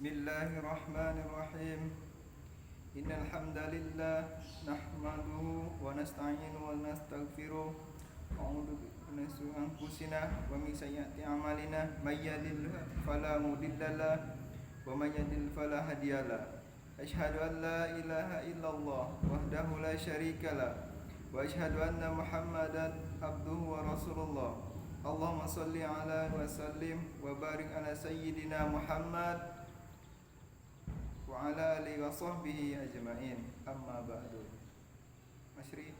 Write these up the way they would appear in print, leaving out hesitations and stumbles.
Bismillahirrahmanirrahim. Innal hamdalillah nahmaduhu wa nasta'inuhu wa nastaghfiruh. A'udzu billahi min syururi anfusina wa min sayyiati a'malina. May yahdihillahu fala mudhillalah wa may yudhlil fala hadiyalah. Asyhadu an la ilaha illallah wahdahu la syarikalah wa asyhadu anna Muhammadan abduhu wa rasulullah. Allahumma shalli ala wa sallim wa barik ala sayyidina Muhammad wa ala alihi wa sahbihi ajma'in. Amma ba'du.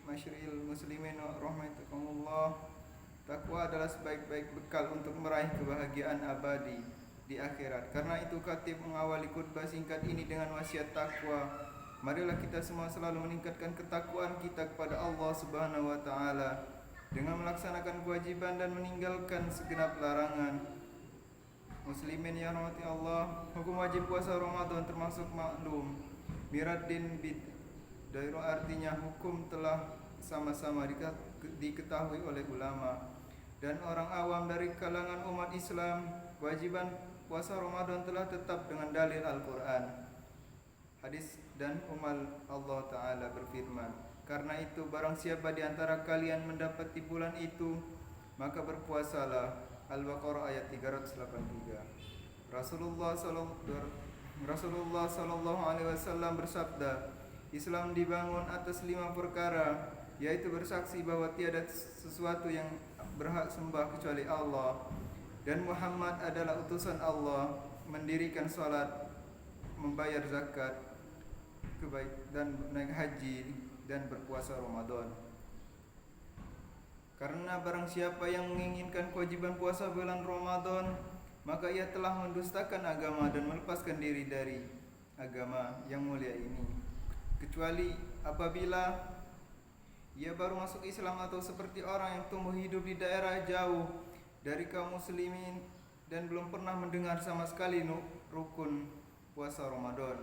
Masyri'il muslimin wa rahmatukumullah. Takwa adalah sebaik-baik bekal untuk meraih kebahagiaan abadi di akhirat. Karena itu khatib mengawali khutbah singkat ini dengan wasiat takwa. Marilah kita semua selalu meningkatkan ketakwaan kita kepada Allah Subhanahu wa taala dengan melaksanakan kewajiban dan meninggalkan segenap larangan. Muslimin yang rahmati Allah, hukum wajib puasa Ramadan termasuk maklum miraddin bid dairo, artinya hukum telah sama-sama diketahui oleh ulama dan orang awam dari kalangan umat Islam. Kewajiban puasa Ramadan telah tetap dengan dalil Al-Quran, hadis dan umal. Allah Ta'ala berfirman, karena itu barang siapa di antara kalian mendapati bulan itu, maka berpuasalah. Al-Baqarah ayat 383. Rasulullah sallallahu alaihi wasallam bersabda, Islam dibangun atas 5 perkara, yaitu bersaksi bahwa tiada sesuatu yang berhak sembah kecuali Allah dan Muhammad adalah utusan Allah, mendirikan salat, membayar zakat, dan naik haji dan berpuasa Ramadan. Karena barang siapa yang menginginkan kewajiban puasa bulan Ramadan, maka ia telah mendustakan agama dan melepaskan diri dari agama yang mulia ini, kecuali apabila ia baru masuk Islam atau seperti orang yang tumbuh hidup di daerah jauh dari kaum muslimin dan belum pernah mendengar sama sekali rukun puasa Ramadan.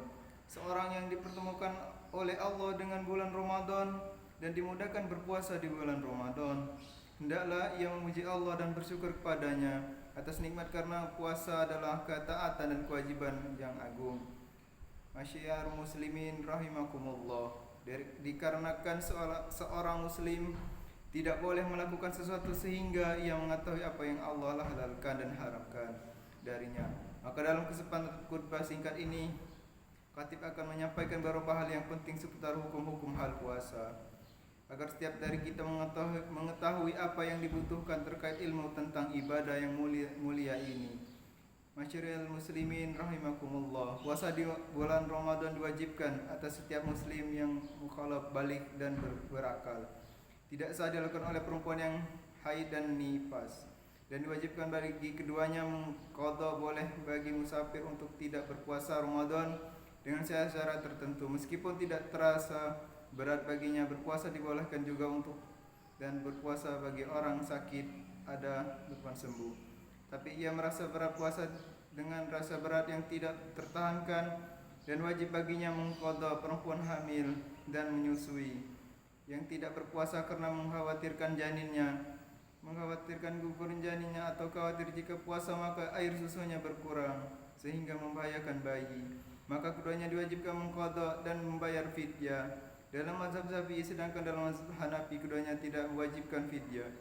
Seorang yang dipertemukan oleh Allah dengan bulan Ramadan dan dimudahkan berpuasa di bulan Ramadan, hendaklah ia memuji Allah dan bersyukur kepadanya atas nikmat, karena puasa adalah ketaatan dan kewajiban yang agung. Masyarakat muslimin rahimakumullah, dikarenakan seorang muslim tidak boleh melakukan sesuatu sehingga ia mengetahui apa yang Allah halalkan dan haramkan darinya. Maka dalam kesempatan khutbah singkat ini, khatib akan menyampaikan beberapa hal yang penting seputar hukum-hukum hal puasa, agar setiap dari kita mengetahui apa yang dibutuhkan terkait ilmu tentang ibadah yang mulia ini. Masyarakat muslimin rahimakumullah, puasa di bulan Ramadan diwajibkan atas setiap muslim yang mukallaf, balik dan berakal. Tidak sah dilakukan oleh perempuan yang haid dan nifas, dan diwajibkan bagi keduanya qada. Boleh bagi musafir untuk tidak berpuasa Ramadan dengan syarat tertentu, meskipun tidak terasa berat baginya. Berpuasa dibolehkan juga untuk dan berpuasa bagi orang sakit ada depan sembuh, tapi ia merasa berat puasa dengan rasa berat yang tidak tertahankan, dan wajib baginya mengqadha perempuan hamil dan menyusui yang tidak berpuasa karena mengkhawatirkan janinnya, mengkhawatirkan gugur janinnya, atau khawatir jika puasa maka air susunya berkurang sehingga membahayakan bayi, maka keduanya diwajibkan mengqadha dan membayar fidyah. Dalam mazhab Syafi'i, sedangkan dalam mazhab Hanafi keduanya tidak mewajibkan fidyah.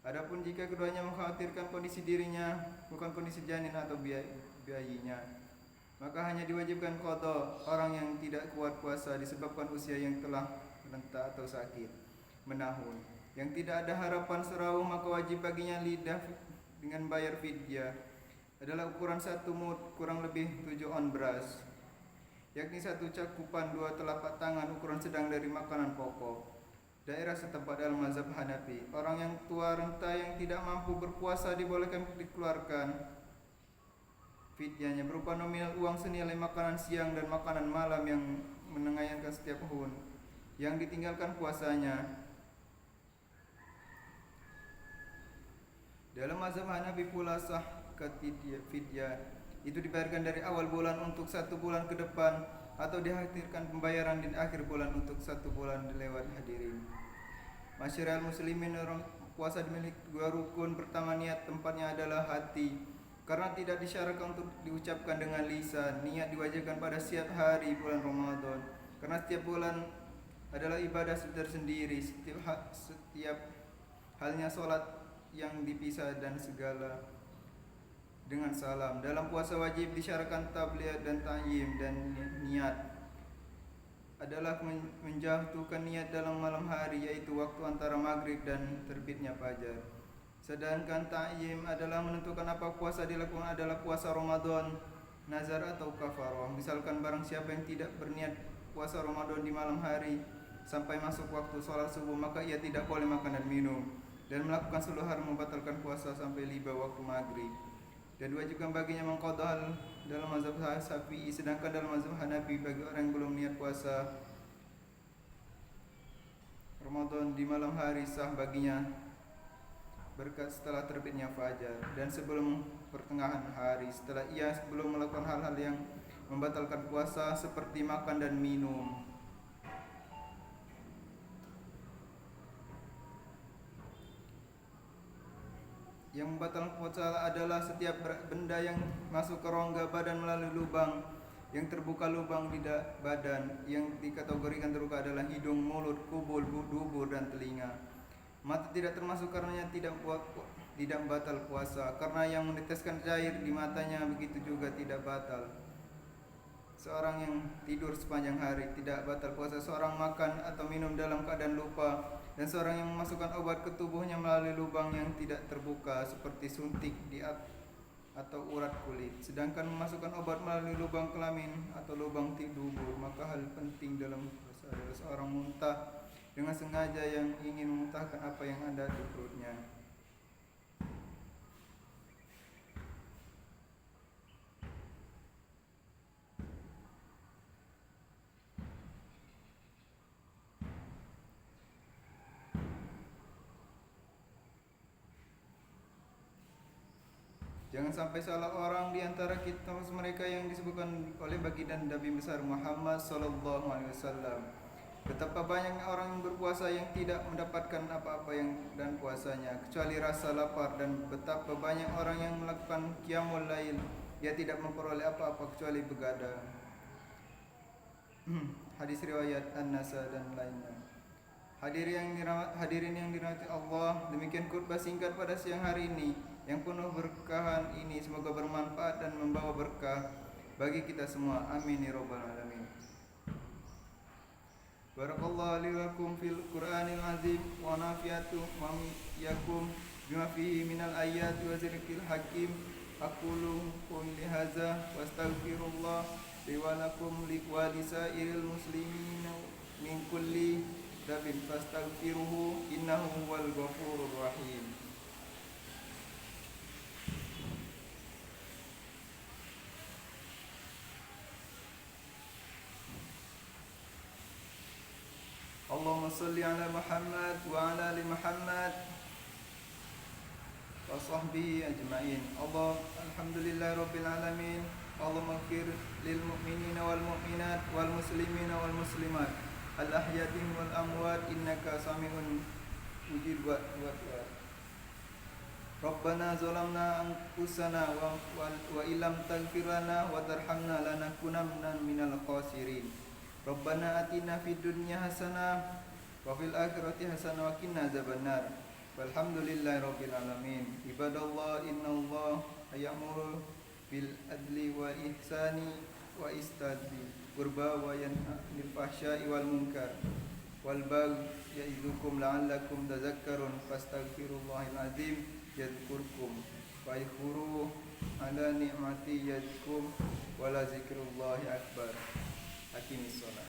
Adapun jika keduanya mengkhawatirkan kondisi dirinya, bukan kondisi janin atau bayinya, maka hanya diwajibkan qadha. Orang yang tidak kuat puasa disebabkan usia yang telah renta atau sakit menahun, yang tidak ada harapan seraung, maka wajib baginya lidah dengan bayar fidyah adalah ukuran 1 mud, kurang lebih 7 on beras, yakni 1 cakupan 2 telapak tangan ukuran sedang dari makanan pokok daerah setempat dalam mazhab Hanafi. Orang yang tua renta yang tidak mampu berpuasa dibolehkan dikeluarkan fidyahnya berupa nominal uang senilai makanan siang dan makanan malam yang menengayangkan setiap tahun yang ditinggalkan puasanya. Dalam mazhab Hanafi pula sah fidyah itu dibayarkan dari awal bulan untuk 1 bulan ke depan, atau dihadirkan pembayaran di akhir bulan untuk 1 bulan lewat hadirin. Masyarakat muslimin, puasa dimiliki 2 rukun. Pertama, niat, tempatnya adalah hati. Karena tidak disyaratkan untuk diucapkan dengan lisan. Niat diwajibkan pada setiap hari bulan Ramadan. Karena setiap bulan adalah ibadah tersendiri. Setiap halnya sholat yang dipisah dan segala dengan salam. Dalam puasa wajib disyaratkan tabliyat dan ta'yim, dan niat adalah menjatuhkan niat dalam malam hari, yaitu waktu antara maghrib dan terbitnya fajar. Sedangkan ta'yim adalah menentukan apa puasa dilakukan adalah puasa Ramadan, nazar atau kafarah. Misalkan barang siapa yang tidak berniat puasa Ramadan di malam hari sampai masuk waktu sholat subuh, maka ia tidak boleh makan dan minum, dan melakukan seluruh hal membatalkan puasa sampai tiba waktu maghrib. Dan diwajibkan baginya mengqadha dalam mazhab Syafi'i, sedangkan dalam mazhab Hanafi bagi orang yang belum niat puasa Ramadan di malam hari sah baginya berkat setelah terbitnya fajar dan sebelum pertengahan hari, setelah ia belum melakukan hal-hal yang membatalkan puasa seperti makan dan minum. Yang membatalkan puasa adalah setiap benda yang masuk ke rongga badan melalui lubang yang terbuka lubang di badan. Yang dikategorikan terbuka adalah hidung, mulut, kubul, dubur, dan telinga. Mata tidak termasuk karenanya tidak batal puasa, karena yang meneteskan air di matanya begitu juga tidak batal. Seorang yang tidur sepanjang hari tidak batal puasa. Seorang makan atau minum dalam keadaan lupa, dan seorang yang memasukkan obat ke tubuhnya melalui lubang yang tidak terbuka seperti suntik di atau urat kulit. Sedangkan memasukkan obat melalui lubang kelamin atau lubang dubur, maka hal penting dalam puasa adalah seorang muntah dengan sengaja yang ingin memuntahkan apa yang ada di perutnya. Jangan sampai salah orang di antara kita mereka yang disebutkan oleh baginda Nabi besar Muhammad sallallahu alaihi wasallam. Betapa banyak orang yang berpuasa yang tidak mendapatkan apa-apa yang dan puasanya kecuali rasa lapar, dan betapa banyak orang yang melakukan qiyamul lail dia tidak memperoleh apa-apa kecuali begadang. Hadis riwayat An-Nasa dan lainnya. Hadirin yang dirahmati Allah, demikian khutbah singkat pada siang hari ini yang penuh berkahan ini, semoga bermanfaat dan membawa berkah bagi kita semua. Amin ya rabbal alamin. Barakallahu li wa lakum fil Qur'anil azim wa nafi'atu wa yakum bima fihi minal ayati wa zikril hakim. Aqulu qawli hadza wa astaghfirullah li wa lakum wa lisairil muslimin min kulli dzambin fastaghfiruhu innahu huwal ghafurur rahim. Allahumma salli ala Muhammad wa ala ali Muhammad wa sahbihi ajma'in. Alhamdulillahi rabbil alamin. Allahumma ighfir lil mu'minina wal mu'minat wal muslimina wal muslimat al ahya'i wal amwat innaka sami'un mujib wa Rabbana zalamna anfusana wa illam taghfir lana wa tarhamna lanakunanna minal khasirin. Rabbana atina fid dunya hasanah wa fil akhirati hasanah wa qina adzabannar. Walhamdulillahi rabbil alamin. Ibadallah, innallaha ya'muru bil adli wa ihsani wa istadzi qurba wa yanha 'anil fahsya'i wal munkar wal baghi ya'idukum la'allakum tadhakkarun. Fastaghfirullahal azim yadhkurkum wa yadhkuru ala ni'mati yadhkum wa la zikrullahi akbar. Aqimis shalah.